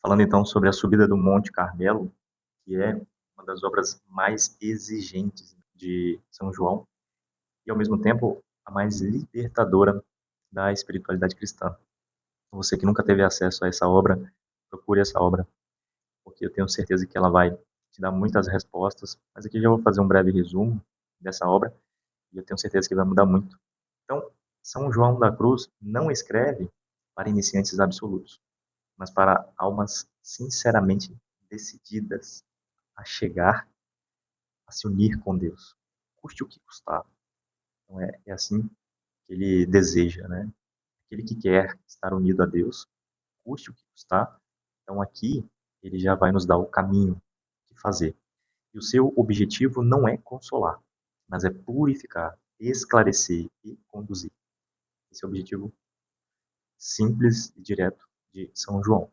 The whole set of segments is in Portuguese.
Falando então sobre a subida do Monte Carmelo, que é uma das obras mais exigentes de São João e, ao mesmo tempo, a mais libertadora da espiritualidade cristã. Você que nunca teve acesso a essa obra, procure essa obra, porque eu tenho certeza que ela vai te dar muitas respostas. Mas aqui já vou fazer um breve resumo dessa obra e eu tenho certeza que vai mudar muito. Então, São João da Cruz não escreve para iniciantes absolutos, mas para almas sinceramente decididas a chegar, a se unir com Deus, custe o que custar. Então é assim que ele deseja, né? Aquele que quer estar unido a Deus, custe o que custar. Então aqui ele já vai nos dar o caminho que fazer. E o seu objetivo não é consolar, mas é purificar, esclarecer e conduzir. Esse é o objetivo simples e direto de São João.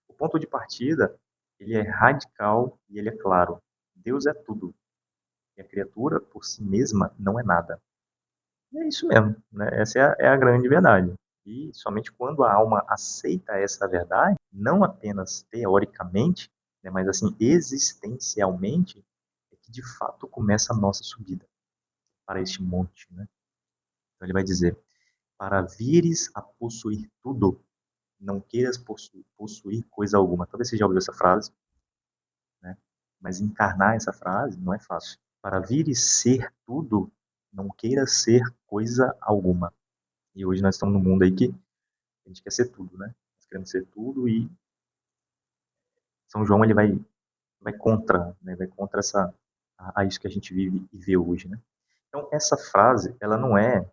O ponto de partida, ele é radical e ele é claro. Deus é tudo, e a criatura por si mesma não é nada. E é isso mesmo, né? Essa é a grande verdade. E somente quando a alma aceita essa verdade, não apenas teoricamente, né, mas assim existencialmente, é que de fato começa a nossa subida para este monte, né? Então ele vai dizer: para vires a possuir tudo, não queiras possuir coisa alguma. Talvez você já ouviu essa frase, né? Mas encarnar essa frase não é fácil. Para vires ser tudo, não queiras ser coisa alguma. E hoje nós estamos num mundo aí que a gente quer ser tudo, né? Nós queremos ser tudo e São João ele vai contra, né? Vai contra a isso que a gente vive e vê hoje, né? Então essa frase, ela não é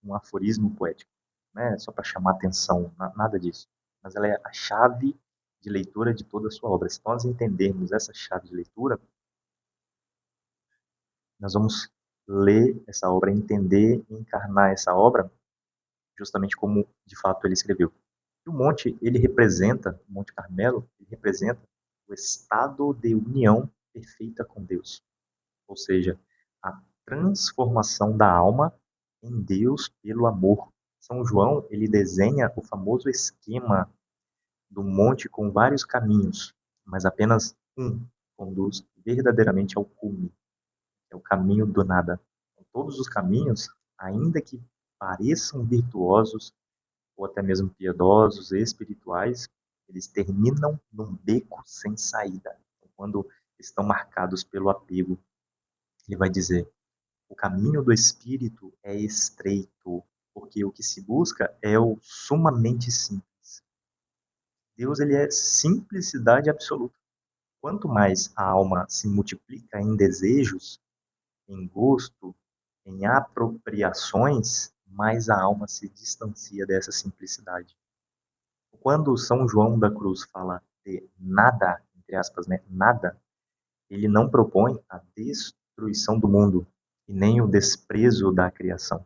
um aforismo poético, né? Só para chamar atenção, nada disso. Mas ela é a chave de leitura de toda a sua obra. Se nós entendermos essa chave de leitura, nós vamos ler essa obra, entender e encarnar essa obra justamente como de fato ele escreveu. E o monte, ele representa, o Monte Carmelo, ele representa o estado de união perfeita com Deus. Ou seja, a transformação da alma em Deus pelo amor. São João, ele desenha o famoso esquema do monte com vários caminhos, mas apenas um conduz verdadeiramente ao cume, é o caminho do nada. Todos os caminhos, ainda que pareçam virtuosos, ou até mesmo piedosos, espirituais, eles terminam num beco sem saída. Quando estão marcados pelo apego, ele vai dizer: o caminho do espírito é estreito, porque o que se busca é o sumamente simples. Deus ele é simplicidade absoluta. Quanto mais a alma se multiplica em desejos, em gosto, em apropriações, mais a alma se distancia dessa simplicidade. Quando São João da Cruz fala de nada, entre aspas, né, nada, ele não propõe a destruição do mundo e nem o desprezo da criação.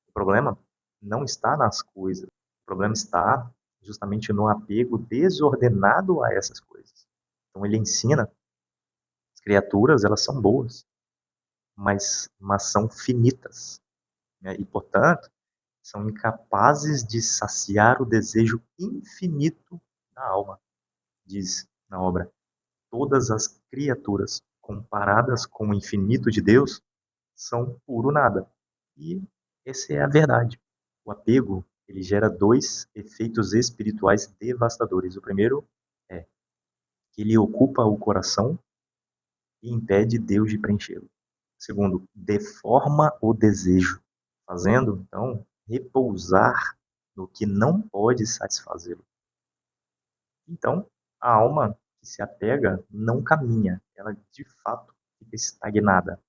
O problema não está nas coisas, o problema está justamente no apego desordenado a essas coisas. Então ele ensina, as criaturas, elas são boas, mas são finitas, né? E, portanto, são incapazes de saciar o desejo infinito da alma, diz na obra. Todas as criaturas, comparadas com o infinito de Deus, são puro nada. E essa é a verdade. O apego, ele gera dois efeitos espirituais devastadores. O primeiro é que ele ocupa o coração e impede Deus de preenchê-lo. O segundo, deforma o desejo, fazendo, então, repousar no que não pode satisfazê-lo. Então, a alma que se apega não caminha, ela de fato fica estagnada.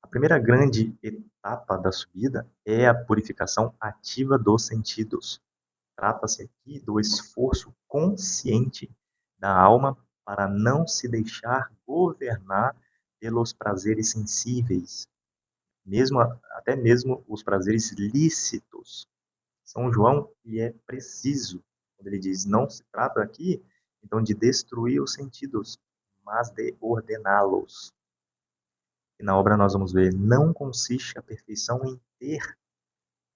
A primeira grande etapa da subida é a purificação ativa dos sentidos. Trata-se aqui do esforço consciente da alma para não se deixar governar pelos prazeres sensíveis, mesmo até mesmo os prazeres lícitos. São João e é preciso quando ele diz: não se trata aqui então de destruir os sentidos, mas de ordená-los. E na obra nós vamos ver: não consiste a perfeição em ter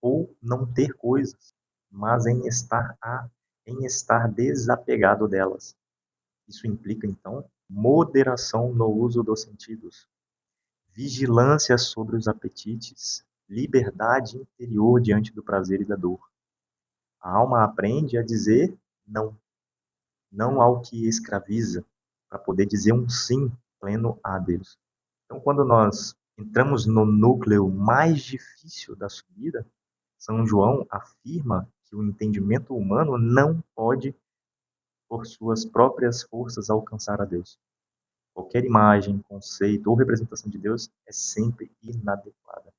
ou não ter coisas, mas em estar desapegado delas. Isso implica, então, moderação no uso dos sentidos, vigilância sobre os apetites, liberdade interior diante do prazer e da dor. A alma aprende a dizer não, não ao que escraviza, para poder dizer um sim pleno a Deus. Então, quando nós entramos no núcleo mais difícil da subida, São João afirma que o entendimento humano não pode, por suas próprias forças, alcançar a Deus. Qualquer imagem, conceito ou representação de Deus é sempre inadequada.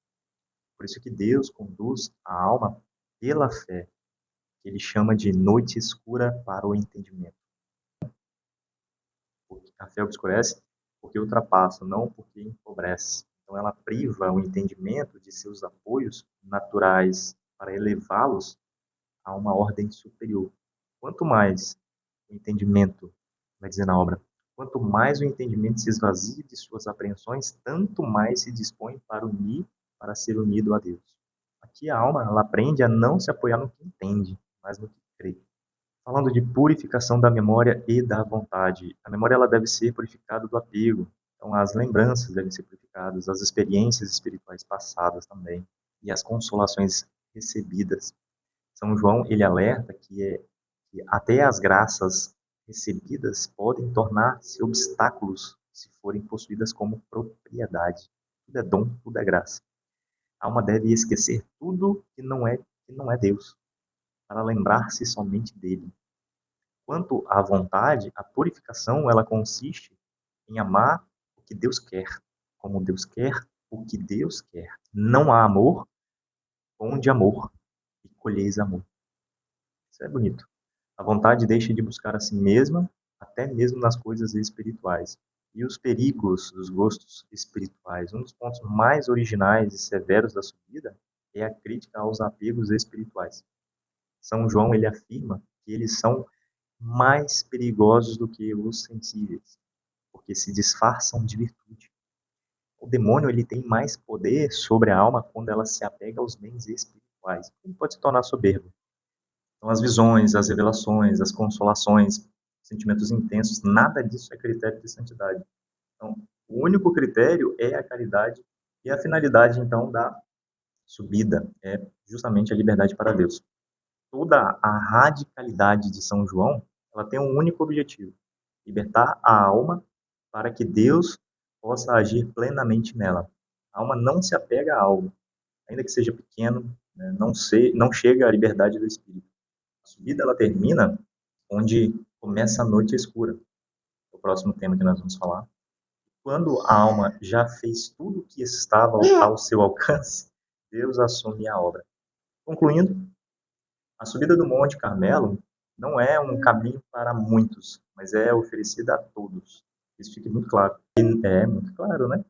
Por isso que Deus conduz a alma pela fé, que ele chama de noite escura para o entendimento. Porque a fé obscurece porque ultrapassa, não porque empobrece. Então ela priva o entendimento de seus apoios naturais para elevá-los a uma ordem superior. Quanto mais o entendimento, vai dizer na obra, quanto mais o entendimento se esvazia de suas apreensões, tanto mais se dispõe para ser unido a Deus. Aqui a alma, ela aprende a não se apoiar no que entende, mas no que crê. Falando de purificação da memória e da vontade. A memória ela deve ser purificada do apego. Então, as lembranças devem ser purificadas, as experiências espirituais passadas também, e as consolações recebidas. São João, ele alerta que até as graças recebidas podem tornar-se obstáculos se forem possuídas como propriedade. Tudo é dom, tudo é graça. A alma deve esquecer tudo que não é Deus, para lembrar-se somente dele. Quanto à vontade, a purificação ela consiste em amar o que Deus quer, como Deus quer, o que Deus quer. Não há amor onde amor, e colheis amor. Isso é bonito. A vontade deixa de buscar a si mesma, até mesmo nas coisas espirituais. E os perigos dos gostos espirituais. Um dos pontos mais originais e severos da subida é a crítica aos apegos espirituais. São João ele afirma que eles são mais perigosos do que os sensíveis, porque se disfarçam de virtude. O demônio ele tem mais poder sobre a alma quando ela se apega aos bens espirituais. Ele pode se tornar soberbo. Então, as visões, as revelações, as consolações, sentimentos intensos, nada disso é critério de santidade. Então, o único critério é a caridade e a finalidade, então, da subida é justamente a liberdade para Deus. Toda a radicalidade de São João, ela tem um único objetivo: libertar a alma para que Deus possa agir plenamente nela. A alma não se apega a algo, ainda que seja pequeno, né, não chega à liberdade do espírito. A subida ela termina onde começa a noite escura, o próximo tema que nós vamos falar. Quando a alma já fez tudo o que estava ao seu alcance, Deus assume a obra. Concluindo, a subida do Monte Carmelo não é um caminho para muitos, mas é oferecida a todos. Isso fica muito claro. E é muito claro, né?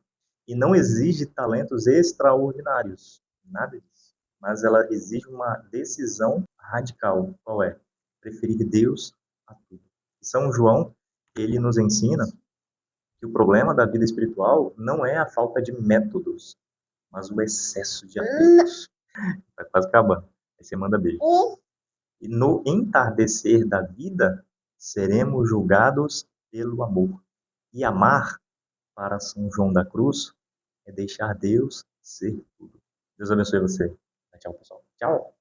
E não exige talentos extraordinários, nada disso. Mas ela exige uma decisão radical. Qual é? Preferir Deus a tudo. E São João, ele nos ensina que o problema da vida espiritual não é a falta de métodos, mas o excesso de apegos. Está quase acabando. Aí você manda beijo. E no entardecer da vida, seremos julgados pelo amor. E amar, para São João da Cruz, é deixar Deus ser tudo. Deus abençoe você. Tchau, pessoal. Tchau.